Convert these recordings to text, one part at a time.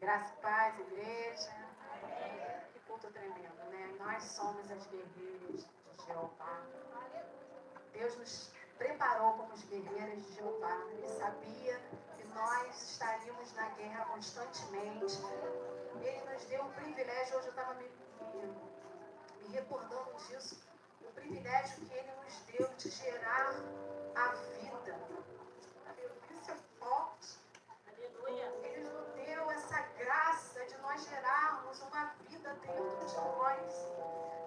Graça e paz, igreja. Que culto tremendo, né? Nós somos as guerreiras de Jeová. Deus nos preparou como as guerreiras de Jeová. Ele sabia que nós estaríamos na guerra constantemente. Ele nos deu o privilégio, hoje eu estava me recordando disso, o privilégio que Ele nos deu de gerar a vida. Isso é forte. Ele nos deu essa graça de nós gerarmos uma vida dentro de nós.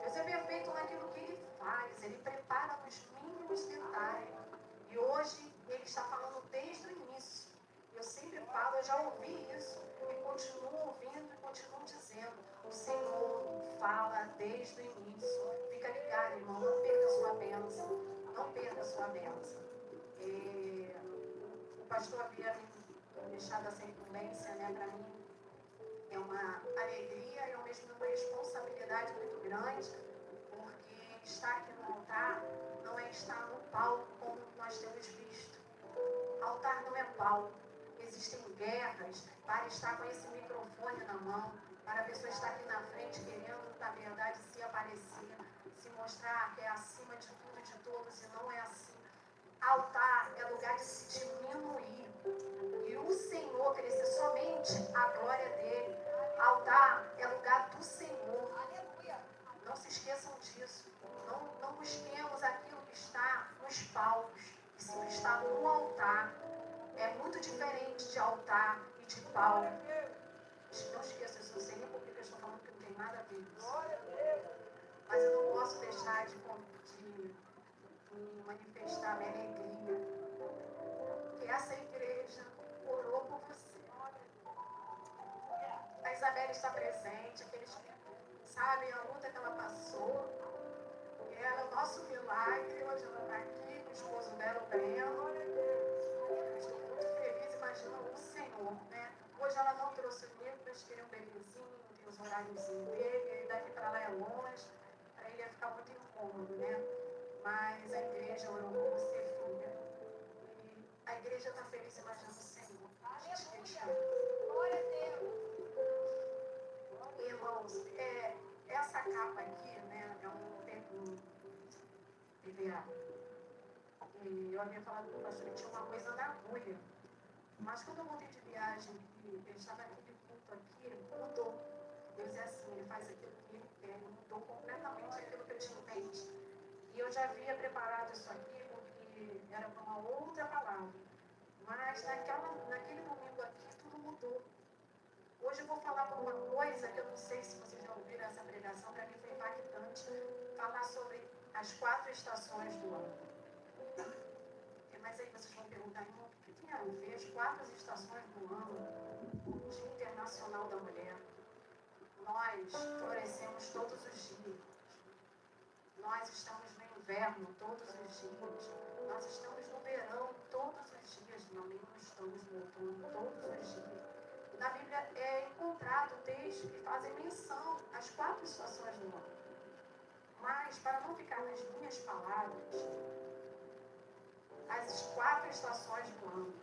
Deus é perfeito naquilo que Ele faz. Ele prepara nos mínimos detalhes. E hoje Ele está falando desde o início. Eu sempre falo, eu já ouvi isso. E continuo ouvindo e continuo dizendo. O Senhor fala desde o início. Fica ligado, irmão. Não perca a sua bênção. Não perca a sua bênção. O pastor havia me deixado essa incumbência, né, para mim. É uma alegria e ao mesmo tempo uma responsabilidade muito grande, porque estar aqui no altar não é estar no palco como nós temos visto. Altar não é palco. Existem guerras para estar com esse microfone na mão, para a pessoa estar aqui na frente querendo, na verdade, se aparecer, se mostrar que é acima de tudo e de todos, e não é assim. Altar é lugar de se diminuir. E o Senhor crescer somente a glória dele. Altar é lugar do Senhor. Não se esqueçam disso. Não busquemos aquilo que está nos palcos. E sim o que está no altar. É muito diferente de altar e de palco. Não esqueçam isso. Não sei nem por que eu estou falando que não tem nada a ver com isso. Mas eu não posso deixar de manifestar minha alegria. Que essa igreja orou por você. A Isabela está presente, aqueles que sabem a luta que ela passou. Ela é o nosso milagre, hoje ela está aqui, com o esposo dela, o Breno. Eu estou muito feliz, imagina o Senhor, né? Hoje ela não trouxe o livro, eles queriam um bebezinho, tem os horários dele, e daqui para lá é longe, para ele ia ficar muito incômodo, né? Mas a igreja orou por você, filha. E a igreja está feliz imaginando o Senhor. A gente acredita. Glória a Deus. Irmãos, essa capa aqui, né, é um PVA. E eu havia falado com o pastor que tinha uma coisa na agulha. Mas quando eu voltei de viagem, ele estava naquele culto aqui, mudou. Deus é assim, ele faz aquilo que ele quer. Ele mudou completamente aquilo que eu tinha em mente. E eu já havia preparado isso aqui porque era para uma outra palavra. Mas naquele domingo aqui, tudo mudou. Hoje eu vou falar por uma coisa que eu não sei se vocês já ouviram essa pregação, para mim foi impactante, falar sobre as 4 estações do ano. Mas aí vocês vão perguntar, irmão, o que tem a ver as 4 estações do ano, o Dia Internacional da Mulher? Nós florescemos todos os dias. Nós estamos no inverno todos os dias. Nós estamos no verão todos os dias. Não estamos no outono todos os dias. Na Bíblia é encontrado textos que fazem menção às 4 estações do ano. Mas, para não ficar nas minhas palavras, as 4 estações do ano,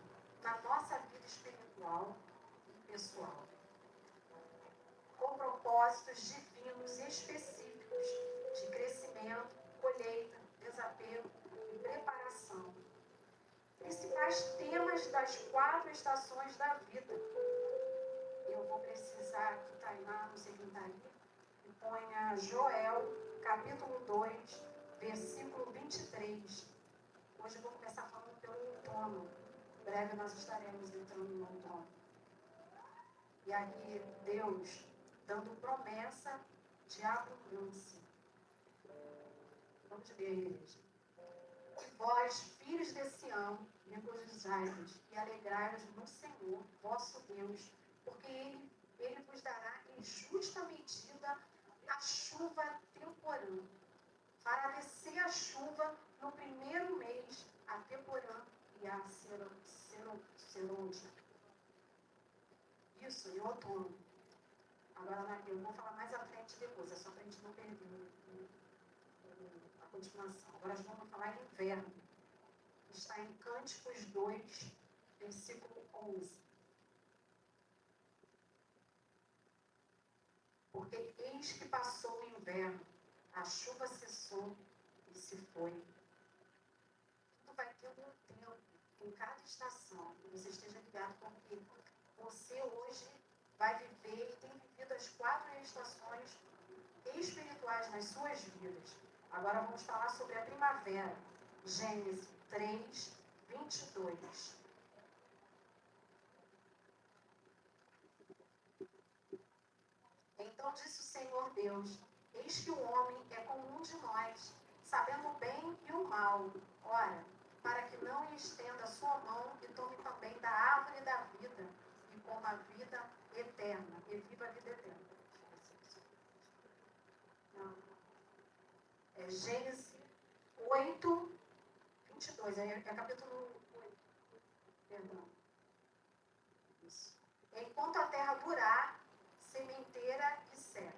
na nossa vida espiritual e pessoal, com propósitos divinos e específicos de crescimento, colheita, desapego e preparação. Principais temas das 4 estações da vida. Eu vou precisar que Tainá, não sei quem está aí, e ponha Joel, capítulo 2, versículo 23. Hoje eu vou começar falando pelo outono. Em breve nós estaremos entrando no outono. E aí Deus dando promessa de abundância. Vamos ver, igreja. E vós, filhos de Sião, regozijai-vos e alegrai-vos no Senhor, vosso Deus, porque ele vos dará em justa medida a chuva temporã. Fará descer a chuva no primeiro mês, a temporã e a serôdia. Isso, em outono. Agora, eu vou falar mais à frente depois, é só para a gente não perder a continuação. Agora, nós vamos falar em inverno. Está em Cânticos 2, versículo 11. Eis que passou o inverno, a chuva cessou e se foi. Tudo vai ter um tempo em cada estação, que você esteja ligado, porque você hoje vai viver e tem vivido as 4 estações espirituais nas suas vidas. Agora vamos falar sobre a primavera. Gênesis 3, 22. Então disse o Senhor Deus: eis que o homem é como um de nós, sabendo o bem e o mal. Ora, para que não lhe estenda a sua mão e tome também da árvore da vida, e coma a vida eterna, e viva a vida eterna. Não. É Gênesis 8, 22. É capítulo 8. Perdão. Isso. Enquanto a terra durar, sementeira e seca,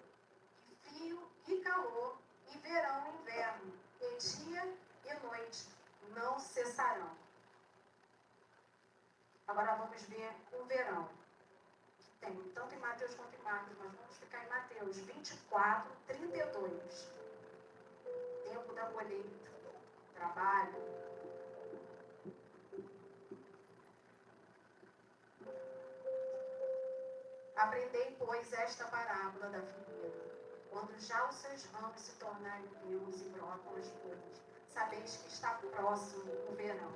e frio e calor, e verão e inverno, e dia e noite não cessarão. Agora vamos ver o verão. Tem tanto em Mateus quanto em Marcos, mas vamos ficar em Mateus 24, 32. Tempo da colheita, trabalho. Aprendei, pois, esta parábola da figueira. Quando já os seus ramos se tornarem verdes e brotam as folhas, sabeis que está próximo o verão.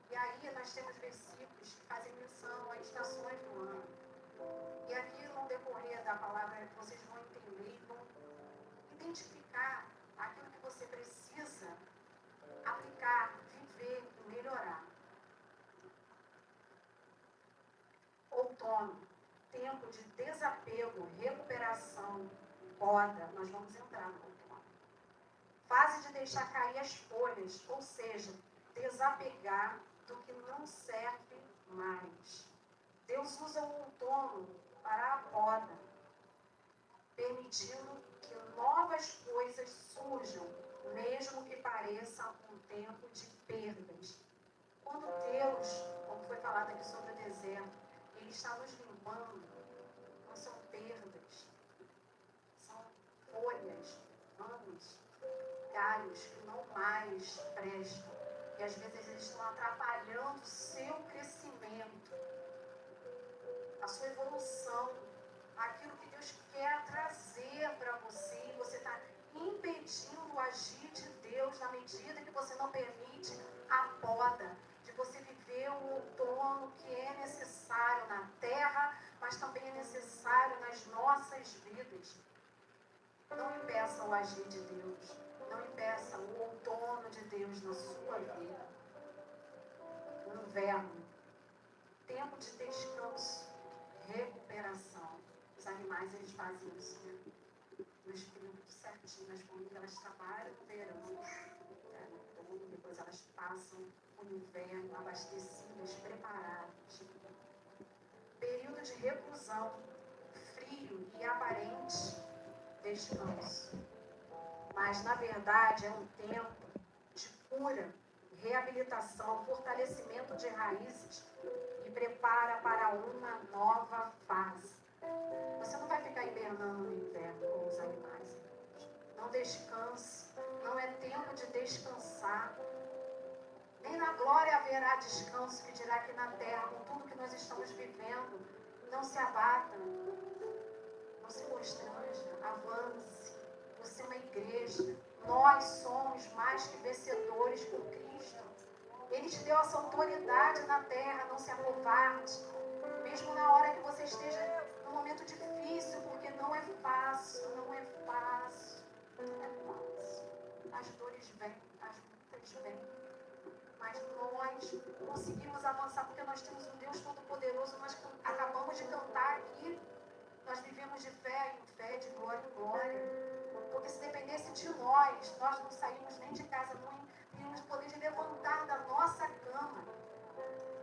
E aí nós temos versículos que fazem menção a estações do ano. E aqui no decorrer da palavra vocês vão entender e vão identificar aquilo que você precisa aplicar, viver e melhorar. Outono, tempo de desapego, recuperação, poda. Nós vamos entrar no outono. Fase de deixar cair as folhas, ou seja, desapegar do que não serve mais. Deus usa o outono para a poda, permitindo que novas coisas surjam, mesmo que pareça um tempo de perdas. Quando Deus, como foi falado aqui sobre o deserto, Ele está nos limpando, não são perdas, são folhas, ramos, galhos que não mais prestam. E às vezes eles estão atrapalhando o seu crescimento, a sua evolução, aquilo que Deus quer trazer para você, e você está impedindo o agir de Deus na medida que você não permite a poda, de você viver o outono que é necessário na terra, mas também é necessário nas nossas vidas. Não impeça o agir de Deus, não impeça o outono de Deus na sua vida. O inverno, tempo de descanso, recuperação. Os animais, eles fazem isso, né? Nos períodos certinho, nas famílias, elas trabalham no verão, depois elas passam o inverno abastecidas, preparadas. Período de reclusão, frio e aparente descanso. Mas, na verdade, é um tempo de cura, reabilitação, fortalecimento de raízes e prepara para uma nova fase. Você não vai ficar hibernando no inverno como os animais. Não descanse. Não é tempo de descansar. Nem na glória haverá descanso, que dirá que na terra, com tudo que nós estamos vivendo, não se abata, não se constranja, avance. Você é uma igreja. Nós somos mais que vencedores por Cristo. Ele te deu essa autoridade na terra, não se acovarde. Mesmo na hora que você esteja num momento difícil, porque não é fácil, não é fácil, não é fácil. As dores vêm, as lutas vêm. Mas nós conseguimos avançar porque nós temos um Deus Todo-Poderoso. Nós acabamos de cantar aqui. Nós vivemos de fé em fé, de glória em glória. Porque se dependesse de nós não saímos nem de casa, não teríamos o poder de levantar da nossa cama.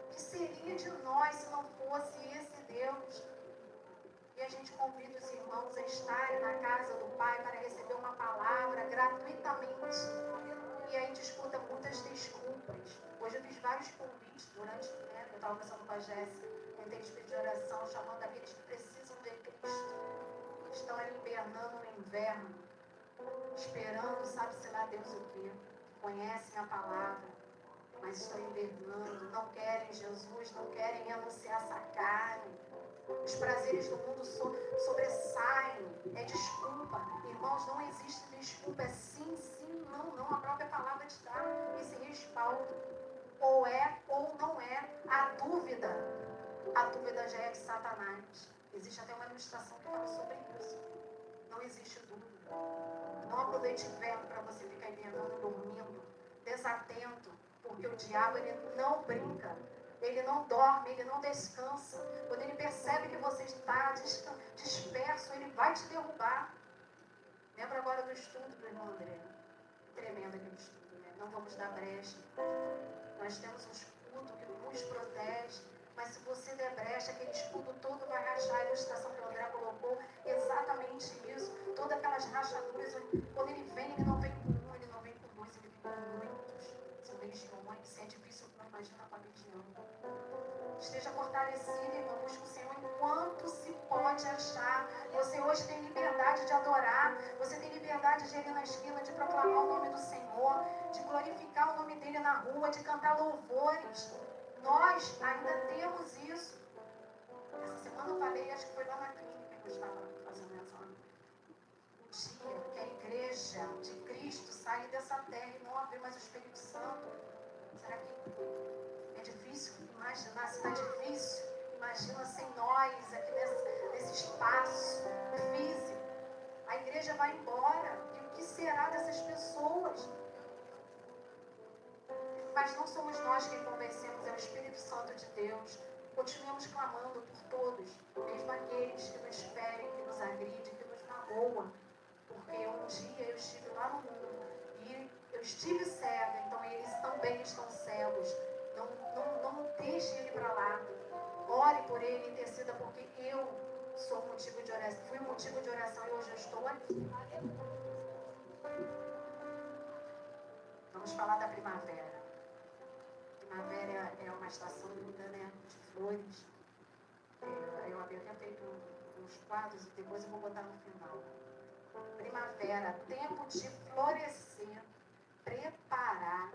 O que seria de nós se não fosse esse Deus? E a gente convida os irmãos a estarem na casa do Pai para receber uma palavra gratuitamente. E a gente escuta muitas desculpas. Hoje eu fiz vários convites durante, eu estava conversando com a Jéssica, tentei pedir oração, chamando aqueles que precisam de Cristo. estão ali hibernando no inverno, esperando, sabe-se lá Deus o quê. Conhecem a palavra, mas estão hibernando, não querem Jesus, não querem anunciar essa carne. Os prazeres do mundo sobressaem, é desculpa. Irmãos, não existe desculpa, é sim, sim, não, não. A própria palavra te dá esse respaldo. Ou é ou não é. A dúvida já é de Satanás. Existe até uma ilustração que fala sobre isso. Não existe dúvida. Não aproveite o inverno para você ficar hibernando, dormindo, desatento, porque o diabo ele não brinca. Ele não dorme, ele não descansa. Quando ele percebe que você está disperso, ele vai te derrubar. Lembra agora do estudo do irmão André? Tremendo aquele estudo, né? Não vamos dar brecha. Nós temos um escudo que nos protege, mas se você der brecha, aquele escudo todo vai rachar. A ilustração que o André colocou, exatamente isso. Todas aquelas rachaduras, quando ele não vem com um, ele não vem com dois, ele vem com muitos. São legiões, se é difícil, não imagina com a legião. Esteja fortalecido, irmão, busque o Senhor enquanto se pode achar. Você hoje tem liberdade de adorar, você tem liberdade de ir na esquina, de proclamar o nome do Senhor, de glorificar o nome dele na rua, de cantar louvores. Nós ainda temos isso. Essa semana eu falei, acho que foi lá na clínica que eu estava fazendo essa. O dia que a igreja de Cristo sair dessa terra e não haver mais o Espírito Santo, será que é difícil imaginar? Se está difícil, imagina sem nós aqui nesse espaço físico. A igreja vai embora. E o que será dessas pessoas? Mas não somos nós que convencemos, é o Espírito Santo de Deus. Continuemos clamando por todos, mesmo aqueles que nos ferem, que nos agridem, que nos magoam. Porque um dia eu estive lá no mundo e eu estive cega, então eles também estão cegos. Não deixe ele para lá. Ore por ele, interceda, porque eu sou motivo de oração. Fui motivo de oração e hoje eu estou aqui. Vamos falar da primavera. Primavera é uma estação linda, né? De flores. Eu havia feito uns quadros e depois eu vou botar no final. Primavera, tempo de florescer, preparar,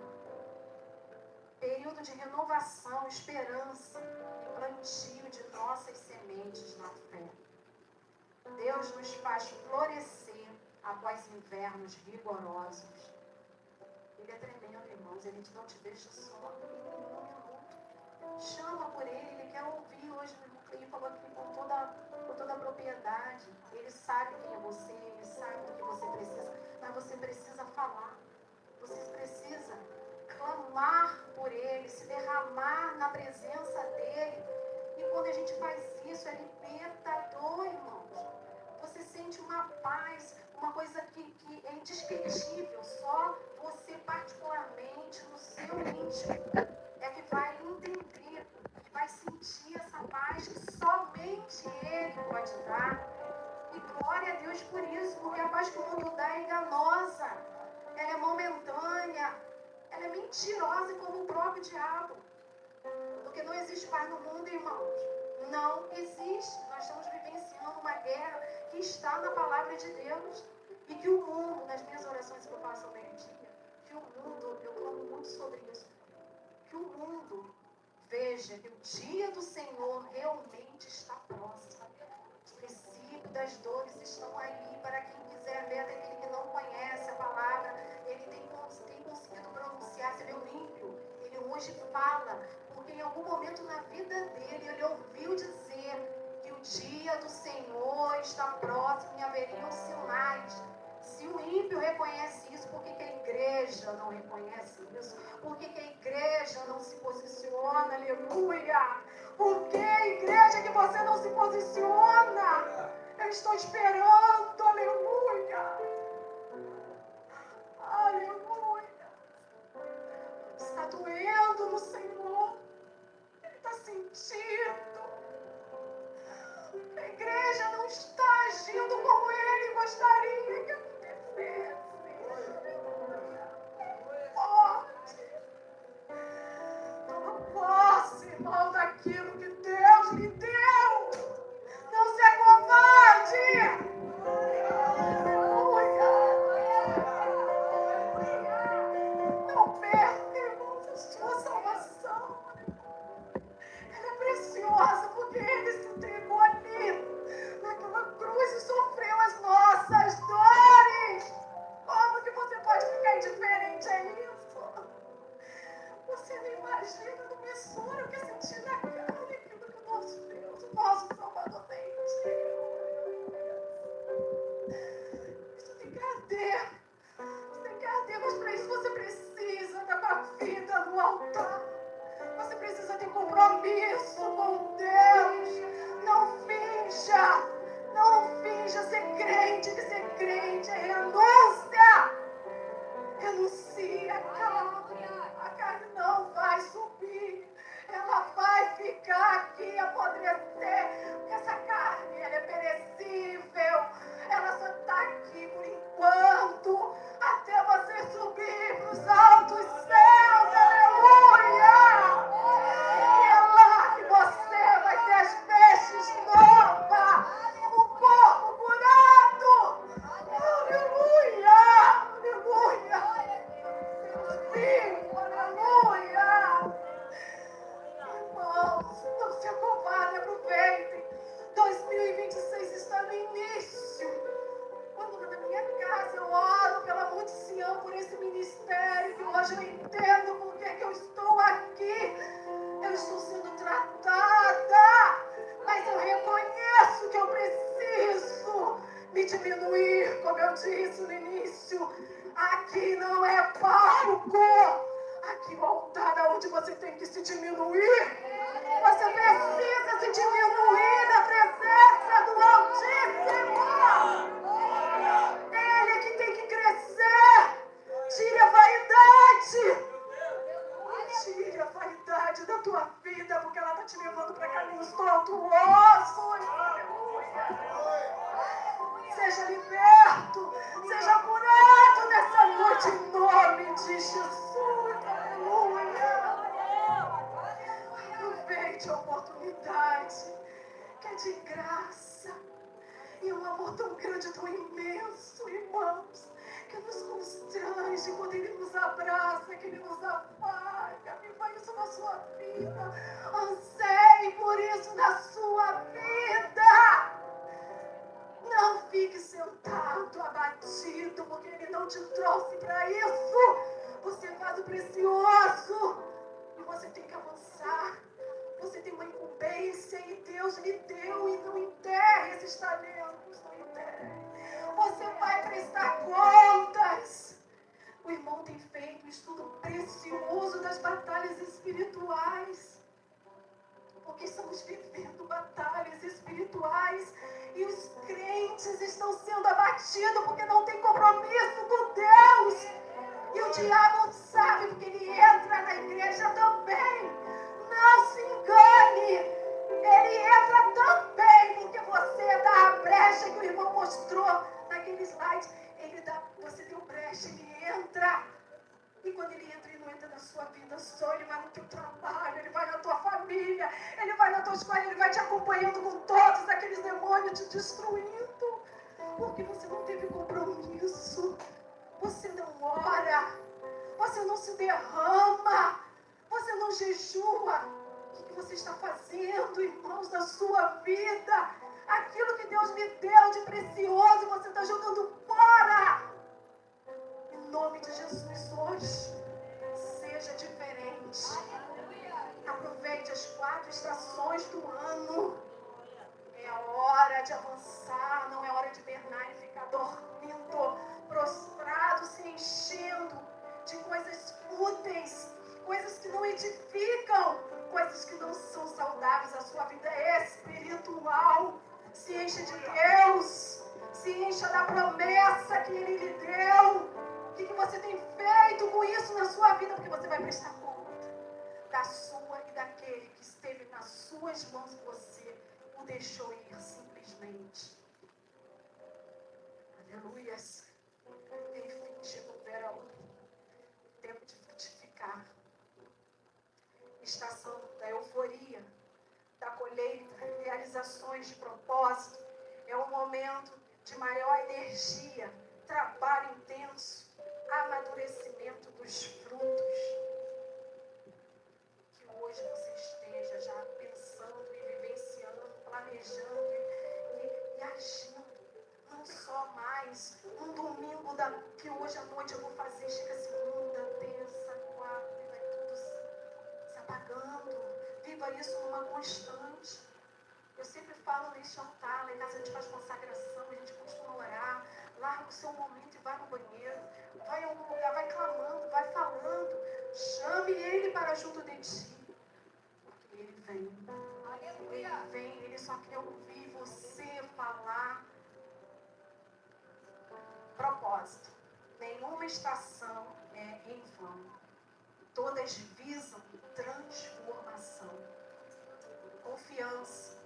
período de renovação, esperança e plantio de nossas sementes na fé. Deus nos faz florescer após invernos rigorosos. Ele é tremendo, irmãos, ele não te deixa só um minuto. Chama por ele quer ouvir hoje. Ele falou aqui com toda a propriedade. Ele sabe quem é você, ele sabe do que você precisa, mas você precisa falar. Você precisa clamar por ele, se derramar na presença dele. E quando a gente faz isso, é libertador, irmãos. Você sente uma paz, uma coisa que é indescritível. Só você, particularmente, no seu íntimo, é que vai entender, que vai sentir essa paz que somente ele pode dar. E glória a Deus por isso, porque a paz que o mundo dá é enganosa, ela é momentânea, ela é mentirosa como o próprio diabo. Porque não existe paz no mundo, irmãos. Não existe. Nós estamos vivenciando uma guerra que está na palavra de Deus. E que o mundo, nas minhas orações que eu faço ao meio-dia, que o mundo, eu clamo muito sobre isso, que o mundo veja que o dia do Senhor realmente está próximo. Os princípios das dores estão aí para quem quiser ver, até aquele que não conhece a palavra, ele tem conseguido pronunciar. Você vê o ímpio, ele hoje fala, porque em algum momento na vida dele, ele ouviu dizer que o dia do Senhor está próximo e haveriam sinais. Se o ímpio reconhece isso, por que a igreja não reconhece isso? Por que a igreja não se posiciona? Aleluia! Por que a igreja que você não se posiciona? Eu estou esperando, aleluia! Aleluia! Está doendo no Senhor. Ele está sentindo. A igreja não está agindo como ele gostaria que acontecesse. Toma posse, irmão, daquilo que Deus lhe deu. Não se acovarde. preciosa, porque Ele se entregou ali, naquela cruz, e sofreu as nossas dores. Como que você pode ficar indiferente a isso? Você não imagina, não mensura o que é sentir na carne aquilo que o nosso Deus, o nosso Salvador sentiu. Isso tem que arder. Isso tem que arder, mas para isso você precisa estar com a vida no altar. Você precisa ter compromisso com Deus. Não finja. Não finja ser crente, que ser crente é renúncia. Renuncia a carne. A carne não vai subir. Ela vai ficar aqui, apodrecer. Porque essa carne, ela é perecível. Ela só está aqui por enquanto. Até você subir para os altos céus. Aleluia! E é lá que você vai ter as vestes novas. O corpo curado. Aleluia! Aleluia! Sim, aleluia! Irmãos, não se acovardem, aproveitem. 2026 está no início. Quando na minha casa eu oro pela multidão, por esse ministério, que hoje eu entendo por que eu estou aqui. Eu estou sendo tratada, mas eu reconheço que eu preciso me diminuir, como eu disse no início. Aqui não é palco, aqui é o altar onde você tem que se diminuir. Você precisa se diminuir na presença do Altíssimo. Ele é que tem que crescer. Tire a vaidade. Tire a vaidade da tua vida, porque ela está te levando para caminhos tortuosos. Seja liberto, seja curado nessa noite em nome de Jesus. Aleluia. Aproveite a oportunidade que é de graça. E um amor tão grande, tão imenso, irmãos, que nos constrange quando Ele nos abraça, que Ele nos afaga. Viva isso na sua vida. Anseie por isso na sua vida. Não fique sentado, abatido, porque Ele não te trouxe para isso. Você faz o precioso e você tem que avançar. Você tem uma incumbência e Deus lhe deu, e não enterre esses talentos, não enterre. Você vai prestar contas. O irmão tem feito um estudo precioso das batalhas espirituais. Porque estamos vivendo batalhas espirituais e os crentes estão sendo abatidos porque não tem compromisso com Deus. E o diabo sabe, porque ele entra na igreja também. Não se engane. Ele entra também porque você dá a brecha que o irmão mostrou naquele slide. Você deu brecha, ele entra. E quando ele entra, ele não entra na sua vida só, ele vai no teu trabalho, ele vai na tua família, ele vai na tua escola, ele vai te acompanhando com todos aqueles demônios te destruindo. Porque você não teve compromisso, você não ora, você não se derrama, você não jejua. O que você está fazendo, irmãos, na sua vida? Aquilo que Deus me deu de precioso, você está jogando fora. Em nome de Jesus, hoje, seja diferente. Aproveite as 4 estações do ano. É a hora de avançar, não é hora de hibernar e ficar dormindo, prostrado, se enchendo de coisas fúteis, coisas que não edificam, coisas que não são saudáveis. A sua vida é espiritual. Se encha de Deus, se encha da promessa que Ele lhe deu. O que você tem feito com isso na sua vida? Porque você vai prestar conta da sua e daquele que esteve nas suas mãos e você o deixou ir simplesmente. Aleluia. Enfim, chegou o verão. Tempo de frutificar. Estação da euforia, da colheita, realizações de propósito. É um momento de maior energia, trabalho intenso, amadurecimento dos frutos. Que hoje você esteja já pensando planejando e agindo. Não só mais um domingo que hoje à noite eu vou fazer, chega segunda, terça, quarta, e vai tudo se apagando. Viva isso numa constante. Eu sempre falo neste altar, lá em casa a gente faz consagração, a gente costuma orar, larga o seu momento e vai no banheiro, vai em algum lugar, vai clamando, vai falando, chame Ele para junto de ti, porque Ele vem, Ele vem, Ele só quer ouvir você falar. Propósito, nenhuma estação é em vão, todas visam transformação, confiança.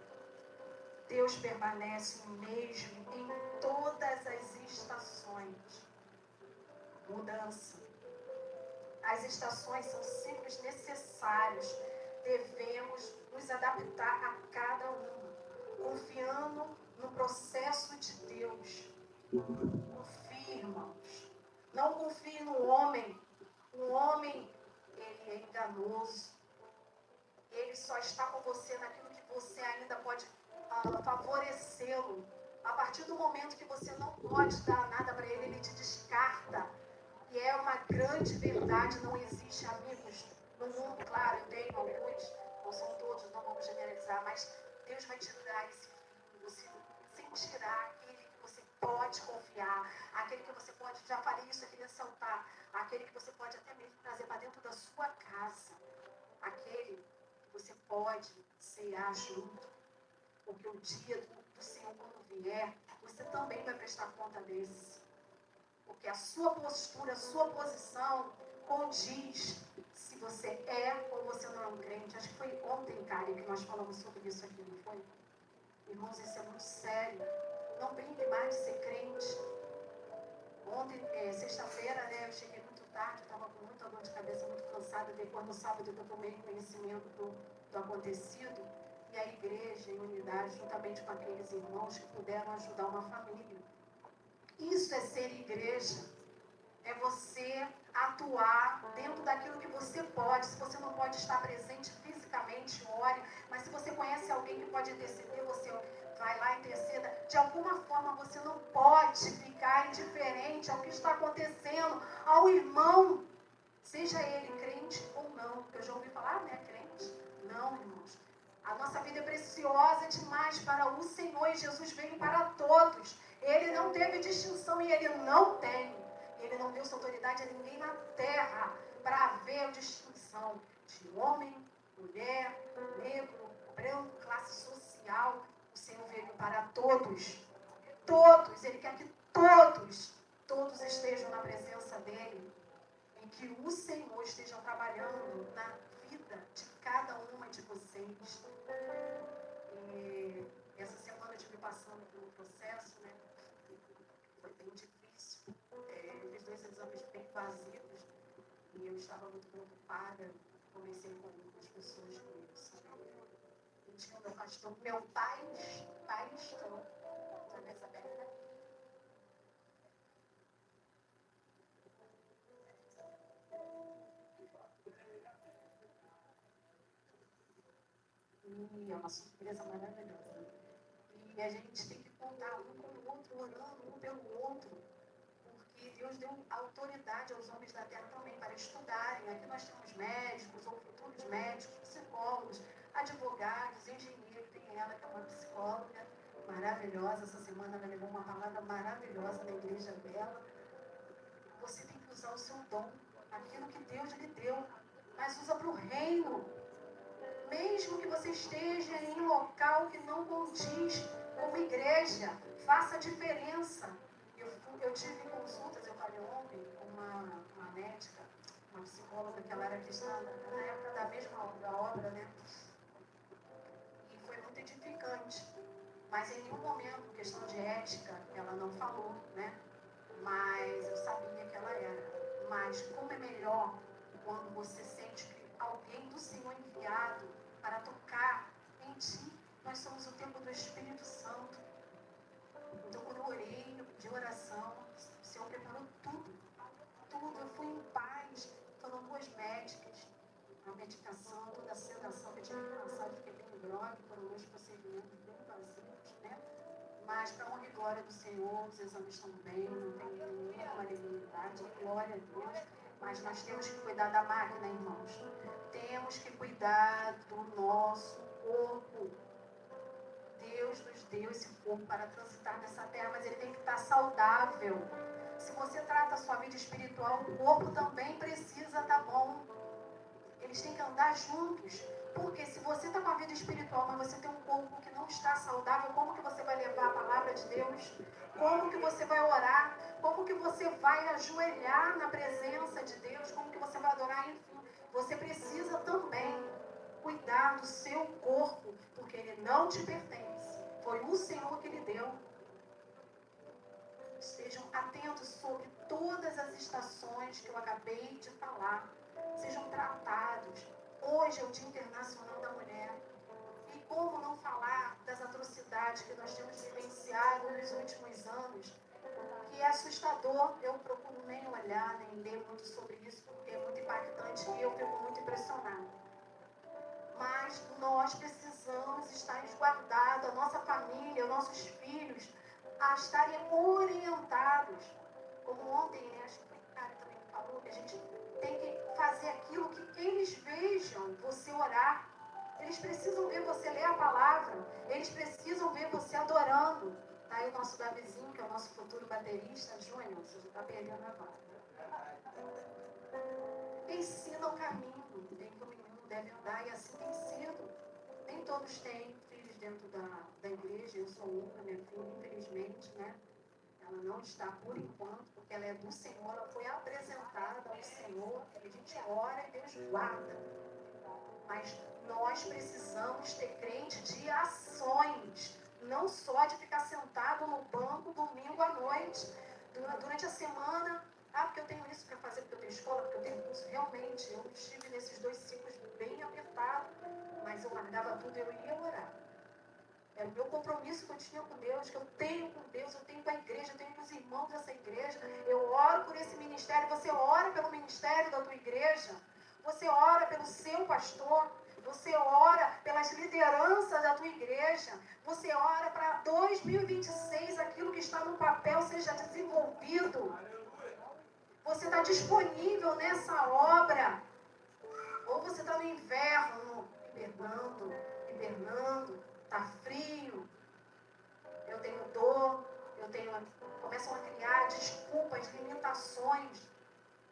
Deus permanece o mesmo em todas as estações. Mudança. As estações são ciclos necessários. Devemos nos adaptar a cada uma, confiando no processo de Deus. Confie, irmãos. Não confie no homem. O homem, ele é enganoso. Ele só está com você naquilo que você ainda pode favorecê-lo. A partir do momento que você não pode dar nada para ele, ele te descarta. E é uma grande verdade, não existe amigos no mundo. Claro, eu tenho alguns, não são todos, não vamos generalizar, mas Deus vai te dar esse filho, você sentirá aquele que você pode confiar, aquele que você pode, já falei isso aqui nesse altar, aquele que você pode até mesmo trazer para dentro da sua casa, aquele que você pode cear junto. Porque o dia do Senhor, quando vier, você também vai prestar conta desse. Porque a sua postura, a sua posição condiz se você é ou você não é um crente. Acho que foi ontem, Karen, que nós falamos sobre isso aqui, não foi? Irmãos, isso é muito sério. Não brinque mais de ser crente. Ontem, sexta-feira, né, eu cheguei muito tarde, estava com muita dor de cabeça, muito cansada. Depois, no sábado, eu tomei conhecimento do acontecido. E a igreja, em unidade, juntamente com aqueles irmãos que puderam ajudar uma família. Isso é ser igreja. É você atuar dentro daquilo que você pode. Se você não pode estar presente fisicamente, ore. Mas se você conhece alguém que pode interceder, você vai lá e interceda. De alguma forma, você não pode ficar indiferente ao que está acontecendo ao irmão. Seja ele crente ou não. Eu já ouvi falar, né, crente? Não, irmãos. A nossa vida é preciosa demais para o Senhor e Jesus veio para todos. Ele não teve distinção e ele não tem. Ele não deu sua autoridade a ninguém na terra para haver distinção de homem, mulher, negro, branco, classe social. O Senhor veio para todos. Todos. Ele quer que todos estejam na presença dele. E que o Senhor esteja trabalhando na vida de cada uma de vocês. E essa semana eu estive passando por um processo, né? Foi bem difícil. Eu fiz 2 exames bem invasivos e eu estava muito preocupada. Comecei com as pessoas que sabiam. E tinha o meu pastor, meu paizão, sabe essa perna? E é uma surpresa maravilhosa. E a gente tem que contar um com o outro, orando um pelo outro. Porque Deus deu autoridade aos homens da terra também para estudarem. Aqui nós temos médicos ou futuros médicos, psicólogos, advogados, engenheiros. Tem ela que é uma psicóloga maravilhosa. Essa semana ela levou uma palavra maravilhosa na igreja dela. Você tem que usar o seu dom, aquilo que Deus lhe deu, mas usa para o reino. Mesmo que você esteja em um local que não condiz como igreja, faça diferença. Eu tive consultas, eu falei ontem, com uma médica, uma psicóloga, que ela era cristã na época da mesma obra, né? E foi muito edificante. Mas em nenhum momento, questão de ética, ela não falou, né? Mas eu sabia que ela era. Mas como é melhor quando você sente que alguém do Senhor enviado para tocar em ti. Nós somos o templo do Espírito Santo. Então, quando eu orei, eu pedi oração, o Senhor preparou tudo. Eu fui em paz. Foram 2 médicas, a medicação, toda a sedação que eu tive que passar, eu fiquei bem grog, foram 2 procedimentos bem vazios. Mas, para honra e glória do Senhor, os exames estão bem, não tem nenhuma malignidade, glória a Deus. Mas nós temos que cuidar da máquina, irmãos. Temos que cuidar do nosso corpo. Deus nos deu esse corpo para transitar nessa terra, mas ele tem que estar saudável. Se você trata a sua vida espiritual, o corpo também precisa estar bom. Eles têm que andar juntos. Porque se você está com a vida espiritual, mas você tem um corpo que não está saudável, como que você vai levar a palavra de Deus? Como que você vai orar? Como que você vai ajoelhar na presença de Deus? Como que você vai adorar? Enfim, você precisa também cuidar do seu corpo, porque ele não te pertence. Foi o Senhor que lhe deu. Estejam atentos sobre todas as estações que eu acabei de falar. Sejam tratados. Hoje é o Dia Internacional da Mulher. E como não falar das atrocidades que nós temos vivenciado nos últimos anos, que é assustador. Eu procuro nem olhar, nem ler muito sobre isso, porque é muito impactante e eu fico muito impressionada. Mas nós precisamos estar resguardados, a nossa família, os nossos filhos, a estarem orientados. Como ontem, né, acho que o cara também falou, que a gente tem que fazer aquilo que eles vejam você orar. Eles precisam ver você ler a palavra. Eles precisam ver você adorando. Tá aí o nosso Davizinho, que é o nosso futuro baterista, Júnior, você já está perdendo a vaga. Ensina o caminho em que o menino deve andar, e assim tem sido. Nem todos têm filhos dentro da igreja. Eu sou uma, minha filha, infelizmente, né? Ela não está por enquanto, porque ela é do Senhor, ela foi apresentada ao Senhor, a gente ora e Deus guarda. Mas nós precisamos ter crente de ações, não só de ficar sentado no banco domingo à noite. Durante a semana, porque eu tenho isso para fazer, porque eu tenho escola, porque eu tenho curso. Realmente, eu estive nesses 2 ciclos bem apertados, mas eu largava tudo e eu ia orar. Era o meu compromisso que eu tinha com Deus, que eu tenho com Deus, eu tenho com a igreja, eu tenho com os irmãos dessa igreja. Eu oro por esse ministério, você ora pelo ministério da tua igreja, você ora pelo seu pastor, você ora pelas lideranças da tua igreja, você ora para 2026 aquilo que está no papel seja desenvolvido. Você está disponível nessa obra, ou você está no inverno, hibernando, está frio, eu tenho dor, começam a criar desculpas, limitações.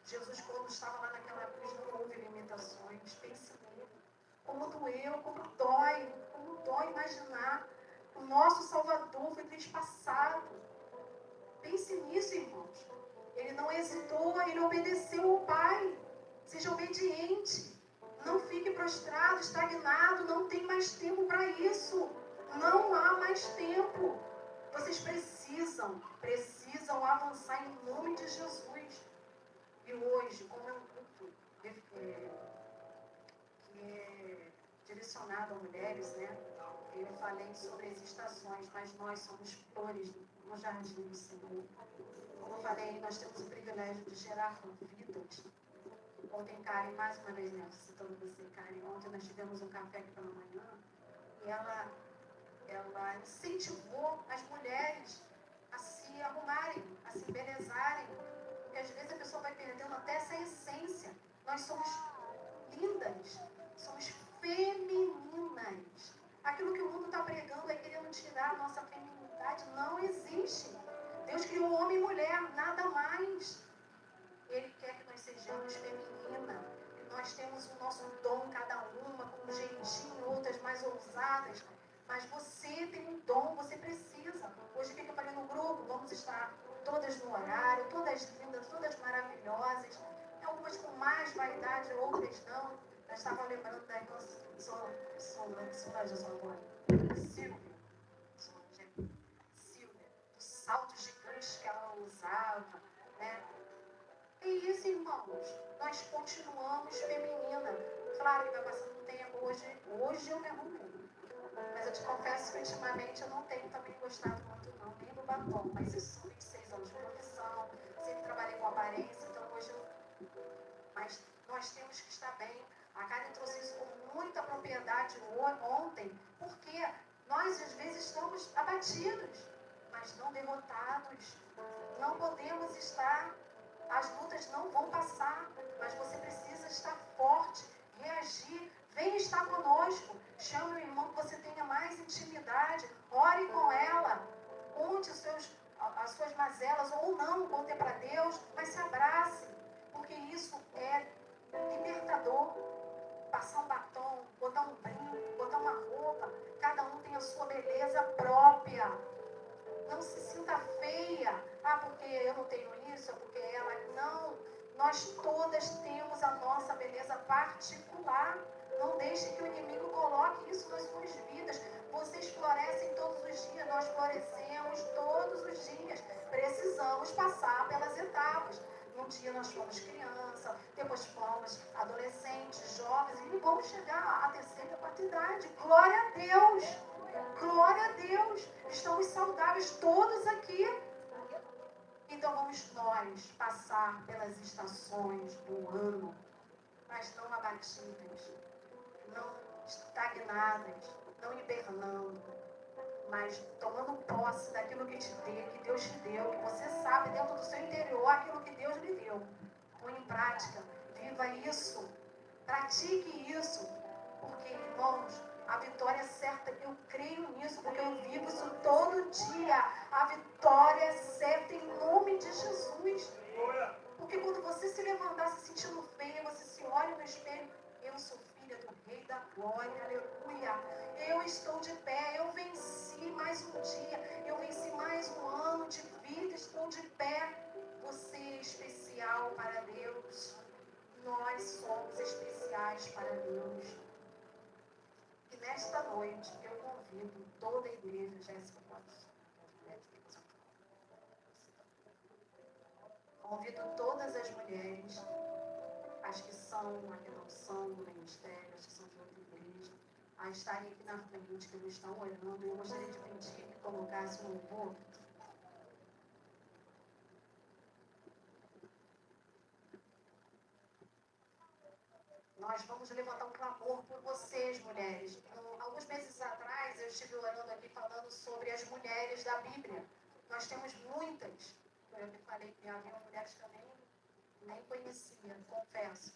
Jesus, quando estava lá naquela cruz, não houve limitações. Pense nele. Como doeu, como dói imaginar. O nosso Salvador foi trespassado. Pense nisso, irmãos. Ele não hesitou, ele obedeceu ao Pai. Seja obediente. Não fique prostrado, estagnado. Não tem mais tempo para isso. Não há mais tempo. Vocês precisam avançar em nome de Jesus. E hoje, como é um culto que é direcionado a mulheres, né? Eu falei sobre as estações, mas nós somos flores no jardim do Senhor. Como eu falei, nós temos o privilégio de gerar vidas. Ontem, Karen, mais uma vez, né, citando você, Karen, ontem nós tivemos um café aqui pela manhã e ela incentivou as mulheres a se arrumarem, a se embelezarem, porque às vezes a pessoa vai perdendo até essa essência. Nós somos lindas, somos femininas. Aquilo que o mundo está pregando é querendo tirar a nossa feminilidade. Não existe. Deus criou homem e mulher, nada mais. Ele quer que nós sejamos feminina. Nós temos o nosso dom, cada uma, com um jeitinho, outras mais ousadas. Mas você tem um dom, você precisa. Hoje, o que eu falei no grupo? Vamos estar todas no horário, todas lindas, todas maravilhosas. Algumas com mais vaidade, outras não. Eu estava lembrando da irmã Silvia, do salto gigante que ela usava, né? E isso, irmãos, nós continuamos feminina. Claro que vai passando o tempo, hoje eu me arrumo. Mas eu te confesso que ultimamente eu não tenho também gostado muito não, nem do batom. Mas isso são 26 anos de profissão, sempre trabalhei com aparência, então hoje eu... Mas nós temos que estar bem. A Karen trouxe isso com muita propriedade ontem, porque nós às vezes estamos abatidos. mas não derrotados. Não podemos estar, as lutas não vão passar, mas você precisa estar forte, reagir. Venha estar conosco. Chame o irmão que você tenha mais intimidade. Ore com ela. Conte as suas mazelas ou não, conte para Deus, mas se abrace. Porque isso é libertador. Passar um batom, botar um brinco, botar uma roupa. Cada um tem a sua beleza própria. Não se sinta feia. Ah, porque eu não tenho isso, porque ela... Não. Nós todas temos a nossa beleza particular. Não deixe que o inimigo coloque isso nas suas vidas. Vocês florescem todos os dias. Nós florescemos todos os dias. Precisamos passar pelas etapas. Um dia nós fomos criança, depois fomos adolescentes, jovens, e vamos chegar à terceira e quarta idade. Glória a Deus! Glória a Deus! Estamos saudáveis todos aqui. Então vamos nós passar pelas estações do ano, mas não abatidas, não estagnadas, não hibernando, mas tomando posse daquilo que Deus te deu, que você sabe dentro do seu interior aquilo que Deus lhe deu. Põe em prática, viva isso, pratique isso, porque, irmãos, a vitória é certa. Eu creio nisso, porque eu vivo isso todo dia. A vitória é certa em nome de Jesus. Porque quando você se levantar se sentindo feia, você se olha no espelho, eu sou filha do Rei da Glória, aleluia. Eu estou de pé, eu venci mais um dia, eu venci mais um ano de vida, estou de pé. Você é especial para Deus. Nós somos especiais para Deus. E nesta noite eu convido toda a igreja, Jéssica, convido todas as mulheres, as que são, as que não são do ministério, as que são de outra igreja, a estarem aqui na frente, que não estão olhando. Eu gostaria de pedir que colocasse um louvor. Nós vamos levantar um clamor por vocês, mulheres. Alguns meses atrás, eu estive orando aqui falando sobre as mulheres da Bíblia. Nós temos muitas. Eu me falei que havia mulheres que eu nem conhecia, confesso.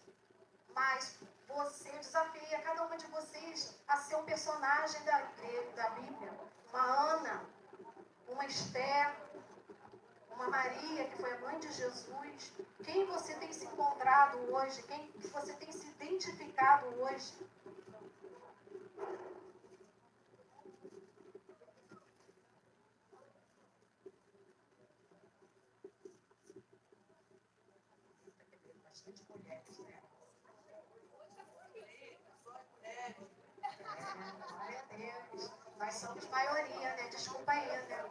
Mas eu desafiei a cada uma de vocês a ser um personagem da Bíblia. Uma Ana, uma Esther, uma Maria, que foi a mãe de Jesus. Quem você tem se encontrado hoje? Quem você tem se identificado hoje? Bastante mulheres, né? Glória a Deus. Nós somos maioria, né? Desculpa aí, né?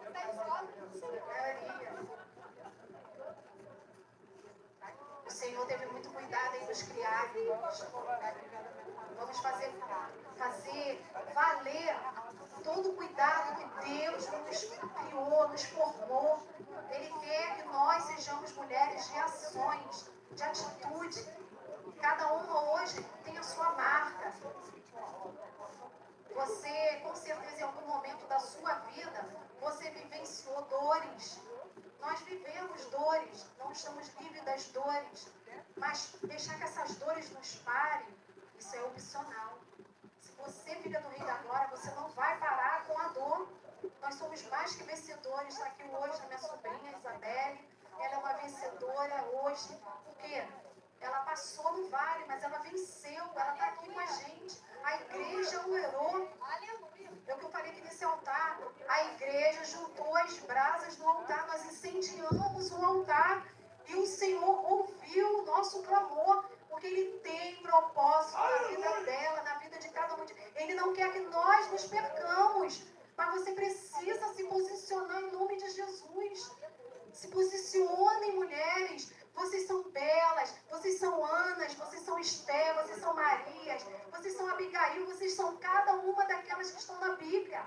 Maioria. O Senhor teve muito cuidado em nos criar. Vamos fazer valer todo o cuidado que Deus nos criou, nos formou. Ele quer que nós sejamos mulheres de ações, de atitude. Cada uma hoje tem a sua marca. Você, com certeza, em algum momento da sua vida, você vivenciou dores. Nós vivemos dores, não estamos livres das dores. Mas deixar que essas dores nos parem, isso é opcional. Se você, filha do Rei da Glória, você não vai parar com a dor. Nós somos mais que vencedores. Está aqui hoje a minha sobrinha, Isabelle. Ela é uma vencedora hoje. Por quê? Ela passou no vale, mas ela venceu. Ela está aqui com a gente. A igreja o orou. É o que eu falei aqui nesse altar. A igreja juntou as brasas no altar. Nós incendiamos o altar. E o Senhor ouviu o nosso clamor. Porque Ele tem propósito na vida dela, na vida de cada um. Ele não quer que nós nos percamos. Mas você precisa se posicionar em nome de Jesus. Se posicionem, mulheres. Vocês são belas, vocês são Anas, vocês são Esther, vocês são Marias, vocês são Abigail, vocês são cada uma daquelas que estão na Bíblia.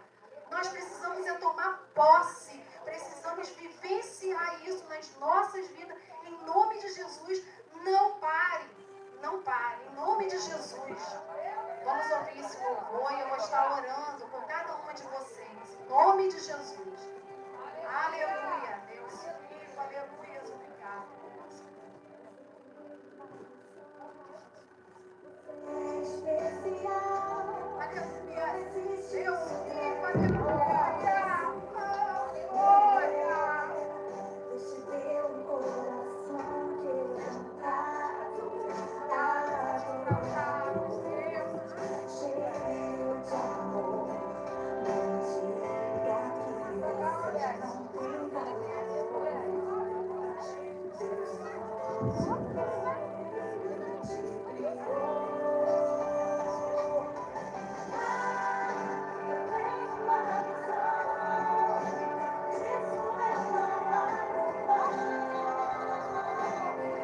Nós precisamos tomar posse, precisamos vivenciar isso nas nossas vidas. Em nome de Jesus, não pare, não pare, em nome de Jesus. Vamos ouvir esse louvor e eu vou estar orando por cada uma de vocês, em nome de Jesus. Aleluia, Deus vivo, aleluia, obrigado. Aleluia, Deus vivo, aleluia. Glória. Deixe teu coração quebrantado, cheio de amor. Não diga que você não tem valor. Deus não te criou. Eu tenho uma visão, disso eu não abro mão.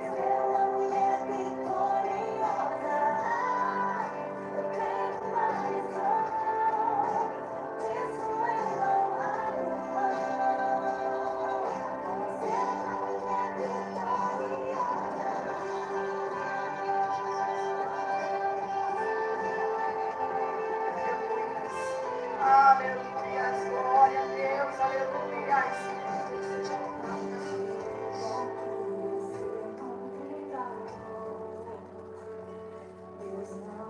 Ser uma mulher vitoriosa. Eu tenho uma visão, disso eu não abro mão. Ser uma mulher vitoriosa. Aleluia, glória a Deus, aleluia. Deus não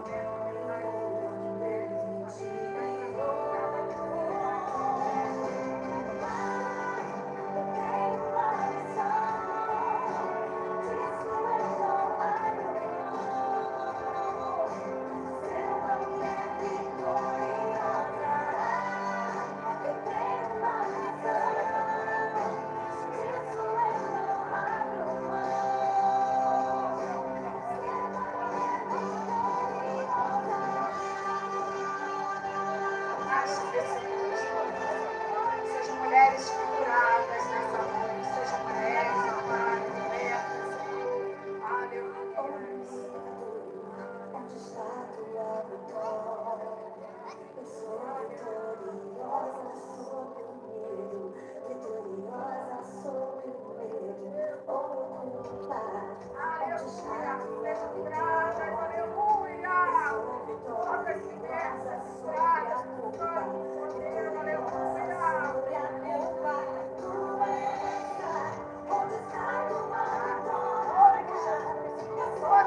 Sejam mulheres curadas nessa noite, sejam mulheres amadas, libertas. Aleluia. Onde está tua vitória? Eu sou vitoriosa sobre o medo, vitoriosa sobre o medo. Ocupa, onde está tua vitória? Aleluia. Eu sou vitoriosa sobre a culpa, vitoriosa sobre a culpa. Tua herança, onde está tua vitória? Eu sou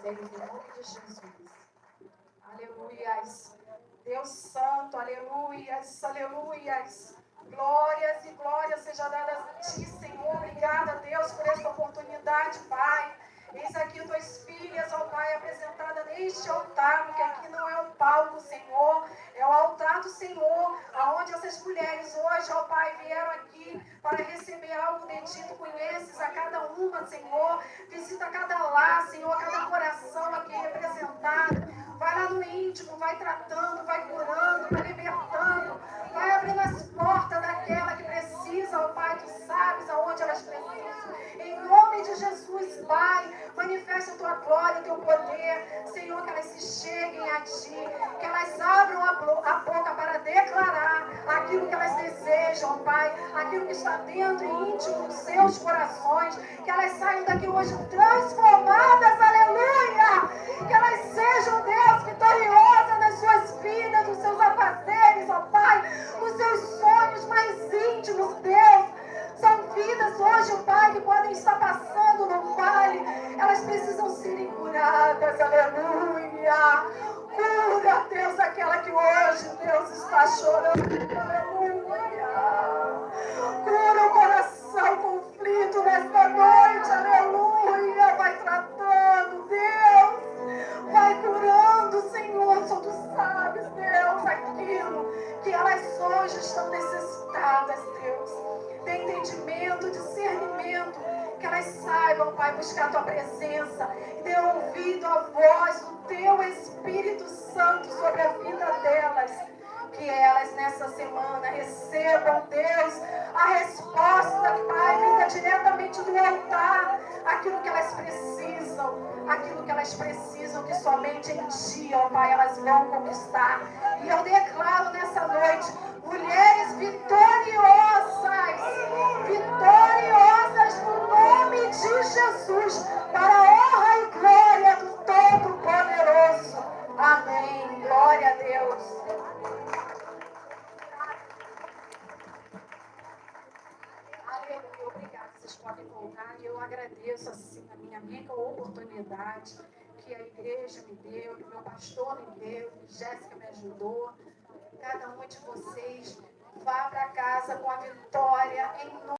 Em nome de Jesus. Aleluias. Deus Santo, aleluias, aleluias. Glórias e glórias sejam dadas a Ti, Senhor. Obrigada, Deus, por esta oportunidade, Pai. Eis aqui tuas filhas, ó Pai, apresentada neste altar, porque aqui não é um palco, Senhor, é o altar do Senhor, aonde essas mulheres hoje, ó Pai, vieram aqui para receber algo de Ti. Tu conheces a cada uma, Senhor. Visita cada lar, Senhor, cada coração aqui representado. Vai lá no íntimo, vai tratando, vai curando, vai libertando, vai abrindo as portas daquela que precisa, ó Pai, Tu sabes aonde elas precisam. Em nome de de Jesus, Pai, manifesta a tua glória, o teu poder, Senhor, que elas se cheguem a ti, que elas abram a boca para declarar aquilo que elas desejam, Pai, aquilo que está dentro e íntimo dos seus corações, que elas saiam daqui hoje transformadas, aleluia, que elas sejam, Deus, vitoriosas nas suas vidas, nos seus afazeres, ó Pai, nos seus sonhos mais íntimos, Deus. São vidas hoje, Pai, que podem estar passando no vale, elas precisam serem curadas, aleluia. Cura, Deus, aquela que hoje, Deus, está chorando, aleluia. Cura o coração conflito nesta noite, aleluia. Vai tratando, Deus, vai curando, Senhor, só tu sabes, Deus, aquilo que elas hoje estão necessitadas, Deus. Tem entendimento, discernimento, que elas saibam, Pai, buscar a tua presença e ter ouvido a voz do teu Espírito Santo sobre a vida delas. Que elas nessa semana recebam, Deus, a resposta, Pai, vinda diretamente do altar, aquilo que elas precisam, que somente em Ti, ó Pai, elas vão conquistar. E eu declaro nessa noite, mulheres vitoriosas no nome de Jesus, para a honra e glória do Todo-Poderoso. Amém. Glória a Deus. Aleluia. Obrigada. Vocês podem voltar. E eu agradeço assim, a minha amiga oportunidade que a igreja me deu, que o meu pastor me deu, que Jéssica me ajudou. Cada um de vocês vá para casa com a vitória em nome